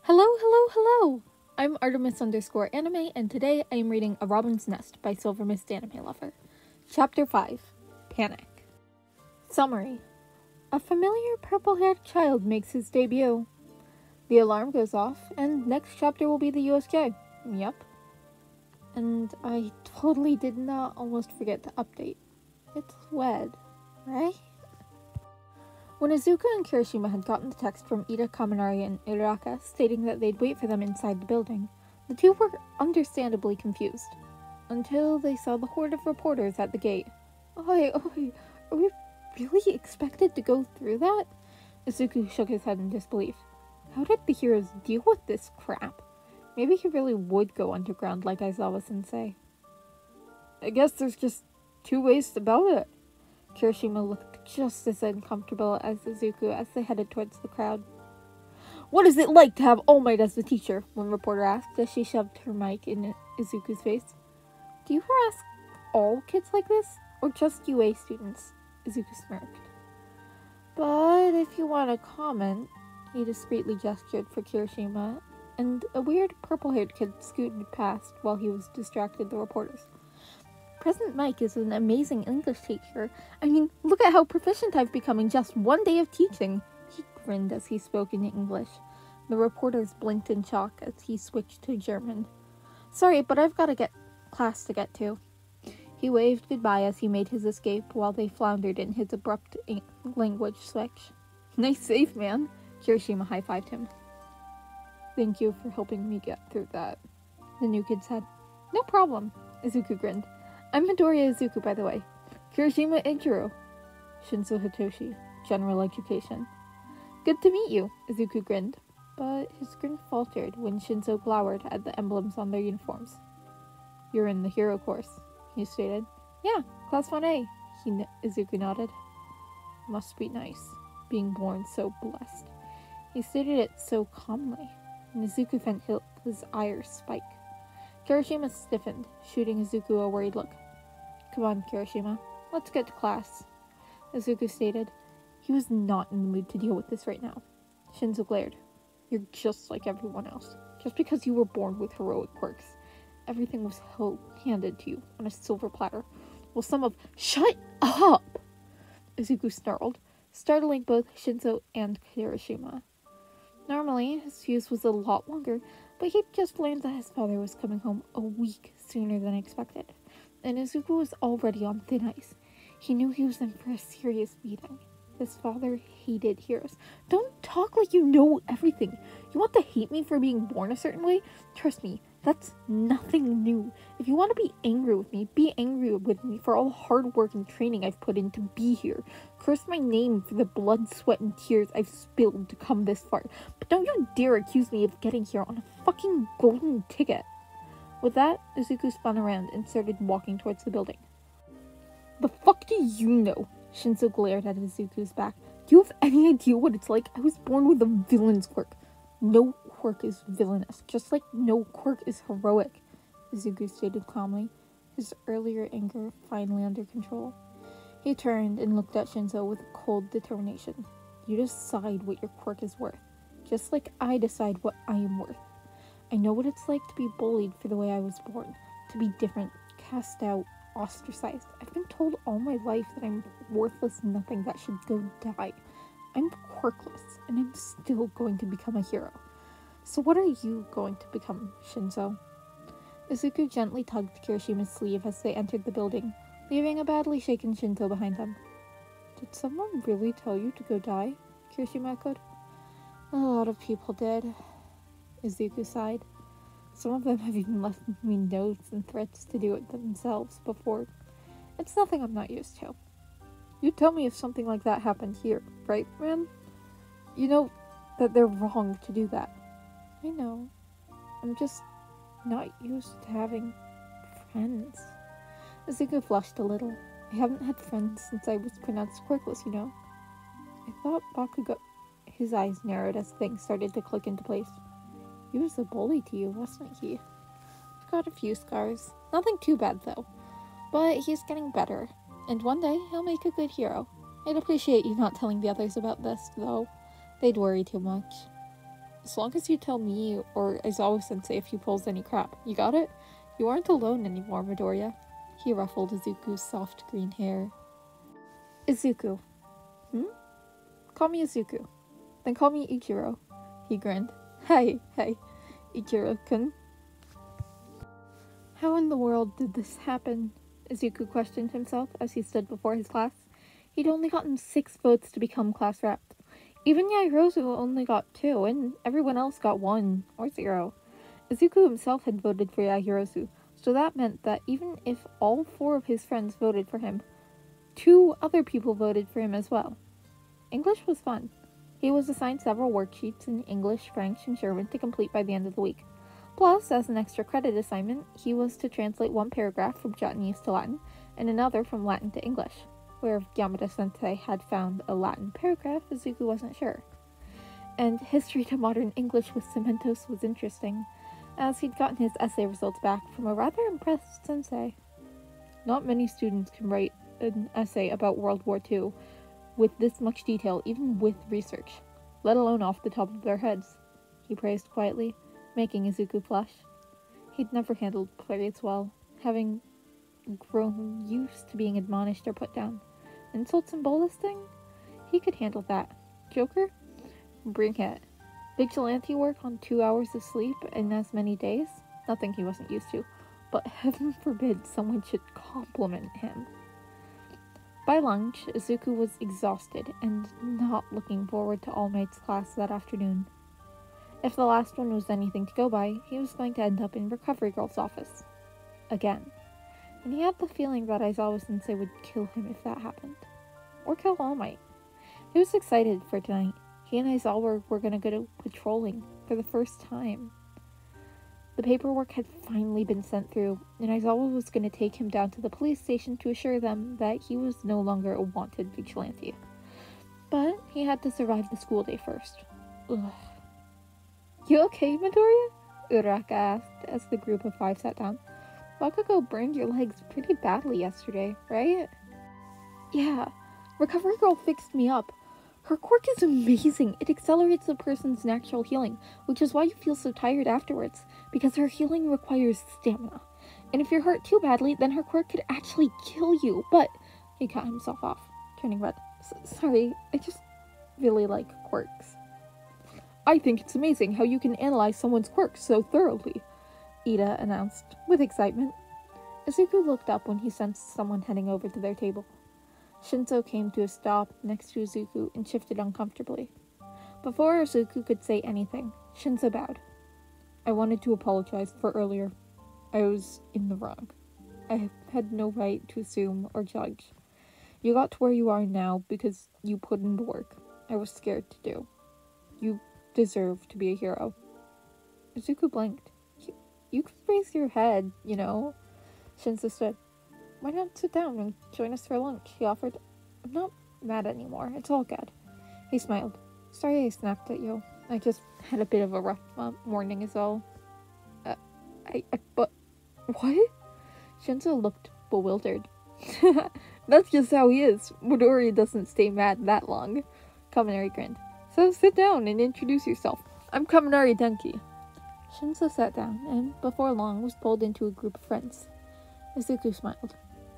Hello! I'm Artemis_anime, and today I am reading A Robin's Nest by SilvermistAnimeLover. Chapter 5, Panic. Summary. A familiar purple-haired child makes his debut. The alarm goes off, and next chapter will be the USK. Yep. And I totally did not almost forget to update. It's WED, right? When Izuku and Kirishima had gotten the text from Ida, Kaminari, and Uraka stating that they'd wait for them inside the building, the two were understandably confused. Until they saw the horde of reporters at the gate. Oi, are we really expected to go through that? Izuku shook his head in disbelief. How did the heroes deal with this crap? Maybe he really would go underground like Aizawa-sensei. I guess there's just two ways about it. Kirishima looked just as uncomfortable as Izuku as they headed towards the crowd. What is it like to have All Might as the teacher? One reporter asked as she shoved her mic in Izuku's face. Do you harass all kids like this? Or just UA students? Izuku smirked. But if you want to comment, he discreetly gestured for Kirishima, and a weird purple-haired kid scooted past while he was distracted the reporters. President Mike is an amazing English teacher. I mean, look at how proficient I've become in just one day of teaching. He grinned as he spoke in English. The reporters blinked in shock as he switched to German. Sorry, but I've got class to get to. He waved goodbye as he made his escape while they floundered in his abrupt language switch. Nice save, man. Kirishima high-fived him. Thank you for helping me get through that, the new kid said. No problem, Izuku grinned. I'm Midoriya Izuku, by the way. Kirishima Ichiro. Shinso Hitoshi. General Education. Good to meet you, Izuku grinned, but his grin faltered when Shinso glowered at the emblems on their uniforms. You're in the hero course, he stated. Yeah, class 1A, Izuku nodded. Must be nice, being born so blessed. He stated it so calmly, and Izuku felt his ire spike. Kirishima stiffened, shooting Izuku a worried look. Come on, Kirishima. Let's get to class, Izuku stated. He was not in the mood to deal with this right now. Shinzo glared. You're just like everyone else. Just because you were born with heroic quirks. Everything was handed to you on a silver platter. Well, Shut up! Izuku snarled, startling both Shinzo and Kirishima. Normally, his fuse was a lot longer, but he'd just learned that his father was coming home a week sooner than expected, and Izuku was already on thin ice. He knew he was in for a serious beating. His father hated heroes. Don't talk like you know everything. You want to hate me for being born a certain way? Trust me, that's nothing new. If you want to be angry with me for all the hard work and training I've put in to be here. Curse my name for the blood, sweat, and tears I've spilled to come this far. But don't you dare accuse me of getting here on a fucking golden ticket. With that, Izuku spun around and started walking towards the building. The fuck do you know? Shinzo glared at Izuku's back. Do you have any idea what it's like? I was born with a villain's quirk. No quirk is villainous, just like no quirk is heroic, Izuku stated calmly, his earlier anger finally under control. He turned and looked at Shinzo with cold determination. You decide what your quirk is worth, just like I decide what I am worth. I know what it's like to be bullied for the way I was born, to be different, cast out, ostracized. I've been told all my life that I'm worthless nothing that should go die. I'm quirkless, and I'm still going to become a hero. So what are you going to become, Shinzo? Izuku gently tugged Kirishima's sleeve as they entered the building, leaving a badly shaken Shinzo behind them. Did someone really tell you to go die? Kirishima echoed. A lot of people did, Izuku sighed. Some of them have even left me notes and threats to do it themselves before. It's nothing I'm not used to. You'd tell me if something like that happened here, right, man? You know that they're wrong to do that. I know. I'm just not used to having friends. Izuku flushed a little. I haven't had friends since I was pronounced quirkless, you know. I thought Bakugo... His eyes narrowed as things started to click into place. He was a bully to you, wasn't he? I've got a few scars. Nothing too bad, though. But he's getting better. And one day, he'll make a good hero. I'd appreciate you not telling the others about this, though. They'd worry too much. As long as you tell me or Aizawa-sensei if he pulls any crap. You got it? You aren't alone anymore, Midoriya. He ruffled Izuku's soft green hair. Izuku. Call me Izuku. Then call me Ichiro. He grinned. Hey, Ichiro-kun. How in the world did this happen? Izuku questioned himself as he stood before his class. He'd only gotten 6 votes to become class rep. Even Yaoyorozu only got 2, and everyone else got 1 or 0. Izuku himself had voted for Yaoyorozu, so that meant that even if all 4 of his friends voted for him, 2 other people voted for him as well. English was fun. He was assigned several worksheets in English, French, and German to complete by the end of the week. Plus, as an extra credit assignment, he was to translate 1 paragraph from Japanese to Latin, and another from Latin to English. Where Yamada-sensei had found a Latin paragraph, Izuku wasn't sure. And history to modern English with Cementos was interesting, as he'd gotten his essay results back from a rather impressed sensei. Not many students can write an essay about World War II with this much detail, even with research, let alone off the top of their heads, he praised quietly, making Izuku flush. He'd never handled periods well, having grown used to being admonished or put down. Insults and bullying? He could handle that. Joker? Bring it. Vigilante work on 2 hours of sleep in as many days? Nothing he wasn't used to, but heaven forbid someone should compliment him. By lunch, Izuku was exhausted and not looking forward to All Might's class that afternoon. If the last one was anything to go by, he was going to end up in Recovery Girl's office. Again. And he had the feeling that Aizawa-sensei would kill him if that happened. Or kill All Might. He was excited for tonight. He and Aizawa were going to go patrolling for the first time. The paperwork had finally been sent through, and Aizawa was going to take him down to the police station to assure them that he was no longer a wanted vigilante. But he had to survive the school day first. Ugh. You okay, Midoriya? Uraraka asked as the group of 5 sat down. Bakugo burned your legs pretty badly yesterday, right? Yeah, Recovery Girl fixed me up. Her quirk is amazing. It accelerates a person's natural healing, which is why you feel so tired afterwards, because her healing requires stamina. And if you're hurt too badly, then her quirk could actually kill you. But he cut himself off, turning red. Sorry, I just really like quirks. I think it's amazing how you can analyze someone's quirks so thoroughly, Ida announced, with excitement. Izuku looked up when he sensed someone heading over to their table. Shinzo came to a stop next to Izuku and shifted uncomfortably. Before Izuku could say anything, Shinzo bowed. I wanted to apologize for earlier. I was in the wrong. I had no right to assume or judge. You got to where you are now because you put in the work I was scared to do. You deserve to be a hero. Izuku blinked. You could raise your head, you know. Shinzo stood. Why not sit down and join us for lunch? He offered. I'm not mad anymore. It's all good. He smiled. Sorry I snapped at you. I just had a bit of a rough morning is all. But what? Shinzo looked bewildered. That's just how he is. Midori doesn't stay mad that long. Kaminari grinned. So sit down and introduce yourself. I'm Kaminari Denki. Shinzo sat down, and before long was pulled into a group of friends. Izuku smiled.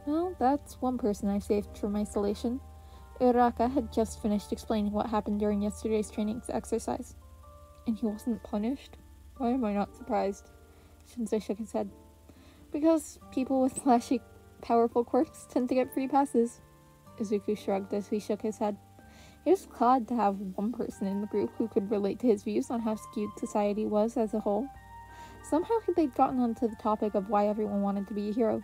Well, that's one person I saved from isolation. Uraraka had just finished explaining what happened during yesterday's training exercise. And he wasn't punished? Why am I not surprised? Shinzo shook his head. Because people with flashy, powerful quirks tend to get free passes. Izuku shrugged as he shook his head. He was glad to have one person in the group who could relate to his views on how skewed society was as a whole. Somehow they'd gotten onto the topic of why everyone wanted to be a hero.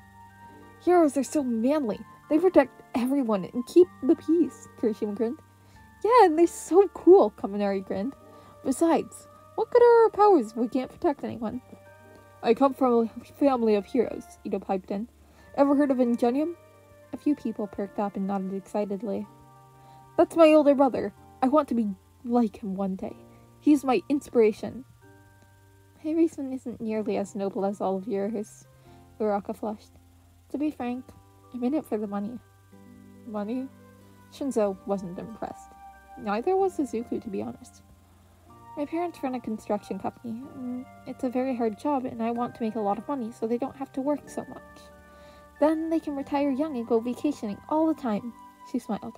Heroes are so manly. They protect everyone and keep the peace, Kirishima grinned. Yeah, and they're so cool, Kaminari grinned. Besides, what good are our powers if we can't protect anyone? I come from a family of heroes, Ito piped in. Ever heard of Ingenium? A few people perked up and nodded excitedly. That's my older brother. I want to be like him one day. He's my inspiration. My reason isn't nearly as noble as all of yours, Uraraka flushed. To be frank, I'm in it for the money. Money? Shinzo wasn't impressed. Neither was Izuku, to be honest. My parents run a construction company. It's a very hard job, and I want to make a lot of money so they don't have to work so much. Then they can retire young and go vacationing all the time. She smiled.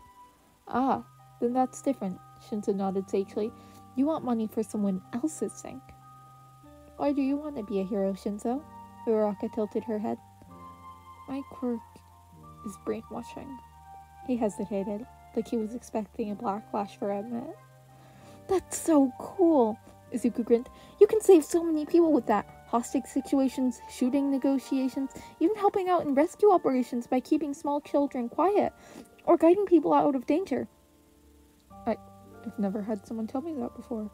Ah, then that's different, Shinzo nodded sagely. You want money for someone else's sake. Why do you want to be a hero, Shinzo? Uraraka tilted her head. My quirk is brainwashing. He hesitated, like he was expecting a backlash for it. That's so cool, Izuku grinned. You can save so many people with that. Hostage situations, shooting negotiations, even helping out in rescue operations by keeping small children quiet, or guiding people out of danger. I've never had someone tell me that before.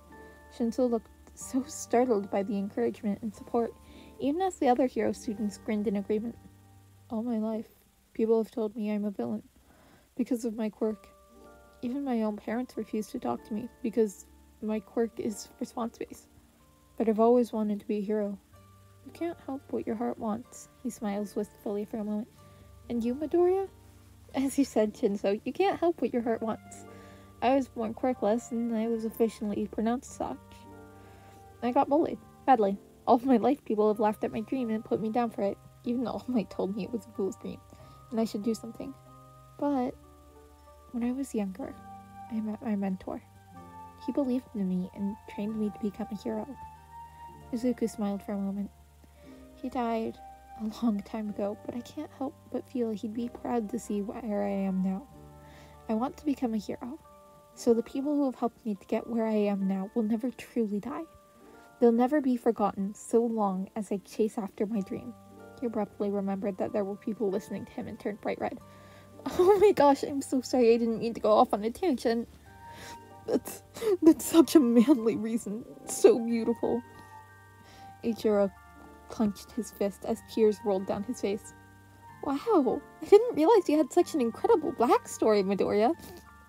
Shinzo looked so startled by the encouragement and support, even as the other hero students grinned in agreement. All my life, people have told me I'm a villain, because of my quirk. Even my own parents refuse to talk to me, because my quirk is response-based. But I've always wanted to be a hero. You can't help what your heart wants. He smiles wistfully for a moment. And you, Midoriya? As you said, Shinzo, you can't help what your heart wants. I was born quirkless, and I was officially pronounced such. I got bullied, badly. All of my life, people have laughed at my dream and put me down for it, even though All Might told me it was a fool's dream, and I should do something. But when I was younger, I met my mentor. He believed in me and trained me to become a hero. Izuku smiled for a moment. He died a long time ago, but I can't help but feel he'd be proud to see where I am now. I want to become a hero, so the people who have helped me to get where I am now will never truly die. They'll never be forgotten so long as I chase after my dream. He abruptly remembered that there were people listening to him and turned bright red. Oh my gosh, I'm so sorry, I didn't mean to go off on a tangent. That's such a manly reason. So beautiful. Ichiro clenched his fist as tears rolled down his face. Wow, I didn't realize you had such an incredible backstory, Midoriya.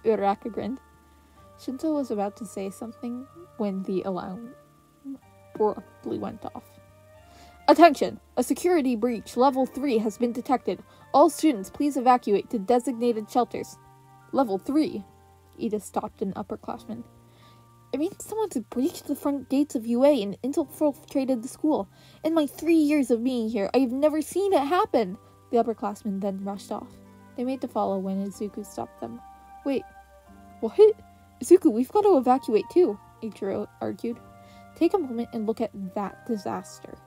Uraraka grinned. Shinzo was about to say something when the alarm abruptly went off. Attention! A security breach level 3 has been detected. All students, please evacuate to designated shelters. Level 3? Ida stopped an upperclassman. It means someone's breached the front gates of UA and infiltrated the school. In my 3 years of being here, I have never seen it happen. The upperclassmen then rushed off. They made to follow when Izuku stopped them. Wait, what? Izuku, we've got to evacuate too, Ichiro argued. Take a moment and look at that disaster.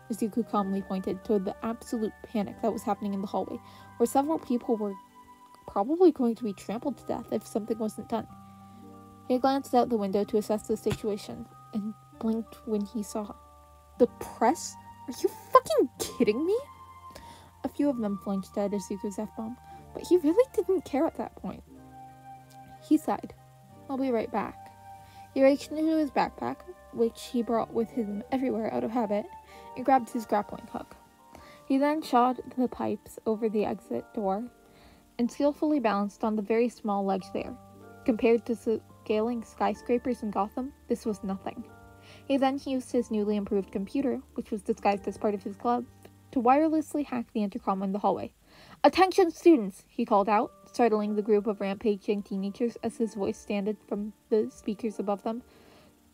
Izuku calmly pointed toward the absolute panic that was happening in the hallway, where several people were probably going to be trampled to death if something wasn't done. He glanced out the window to assess the situation, and blinked when he saw the press? Are you fucking kidding me? A few of them flinched at Izuku's F-bomb, but he really didn't care at that point. He sighed. I'll be right back. He reached into his backpack, which he brought with him everywhere out of habit, and grabbed his grappling hook. He then shot the pipes over the exit door, and skillfully balanced on the very small ledge there. Compared to scaling skyscrapers in Gotham, this was nothing. He then used his newly improved computer, which was disguised as part of his club, to wirelessly hack the intercom in the hallway. Attention students, he called out, startling the group of rampaging teenagers as his voice sounded from the speakers above them.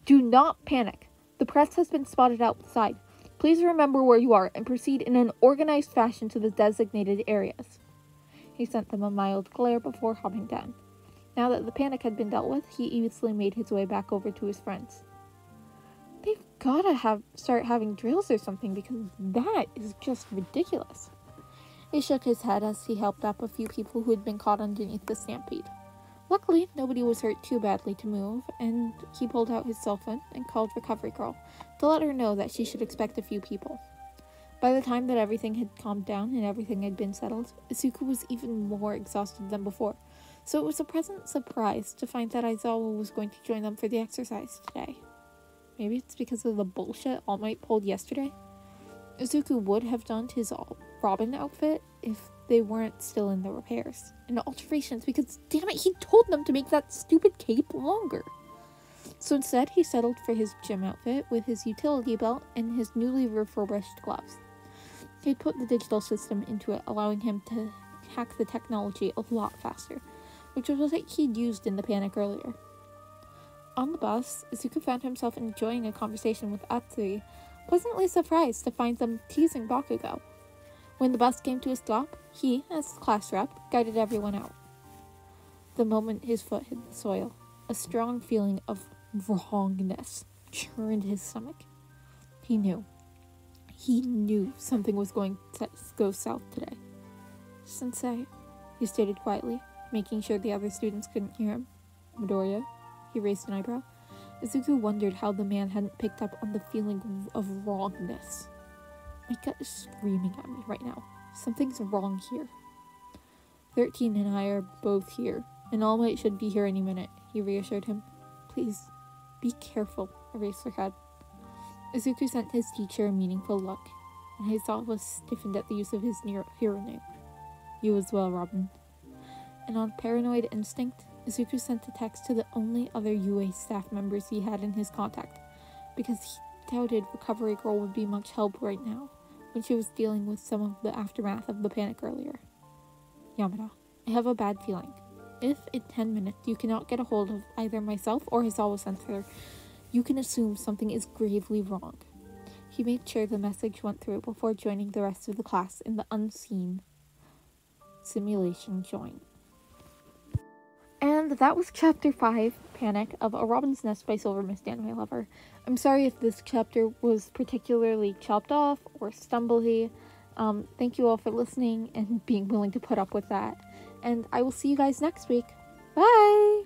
Do not panic. The press has been spotted outside. Please remember where you are and proceed in an organized fashion to the designated areas. He sent them a mild glare before hopping down. Now that the panic had been dealt with, he easily made his way back over to his friends. They've gotta start having drills or something, because that is just ridiculous. He shook his head as he helped up a few people who had been caught underneath the stampede. Luckily, nobody was hurt too badly to move, and he pulled out his cell phone and called Recovery Girl to let her know that she should expect a few people. By the time that everything had calmed down and everything had been settled, Izuku was even more exhausted than before, so it was a pleasant surprise to find that Aizawa was going to join them for the exercise today. Maybe it's because of the bullshit All Might pulled yesterday? Izuku would have donned his Robin outfit if they weren't still in the repairs and alterations, because damn it, he told them to make that stupid cape longer. So instead, he settled for his gym outfit with his utility belt and his newly refurbished gloves. He'd put the digital system into it, allowing him to hack the technology a lot faster, which was what he'd used in the panic earlier. On the bus, Izuku found himself enjoying a conversation with Atsui, pleasantly surprised to find them teasing Bakugo. When the bus came to a stop, he, as class rep, guided everyone out. The moment his foot hit the soil, a strong feeling of wrongness churned his stomach. He knew something was going to go south today. "Sensei," he stated quietly, making sure the other students couldn't hear him. "Midoriya?" He raised an eyebrow. Izuku wondered how the man hadn't picked up on the feeling of wrongness. "My gut is screaming at me right now. Something's wrong here." 13 and I are both here, and All Might should be here any minute, he reassured him. "Please, be careful," Eraser had. Izuku sent his teacher a meaningful look, and Heizawa stiffened at the use of his hero name. "You as well, Robin." And on paranoid instinct, Izuku sent a text to the only other UA staff members he had in his contact, because he doubted Recovery Girl would be much help right now, when she was dealing with some of the aftermath of the panic earlier. "Yamada, I have a bad feeling. If, in 10 minutes, you cannot get a hold of either myself or Heizawa-sensei, you can assume something is gravely wrong." He made sure the message went through before joining the rest of the class in the unseen simulation join. And that was Chapter 5, Panic, of A Robin's Nest by SilvermistAnimeLover. I'm sorry if this chapter was particularly chopped off or stumbly. Thank you all for listening and being willing to put up with that. And I will see you guys next week. Bye!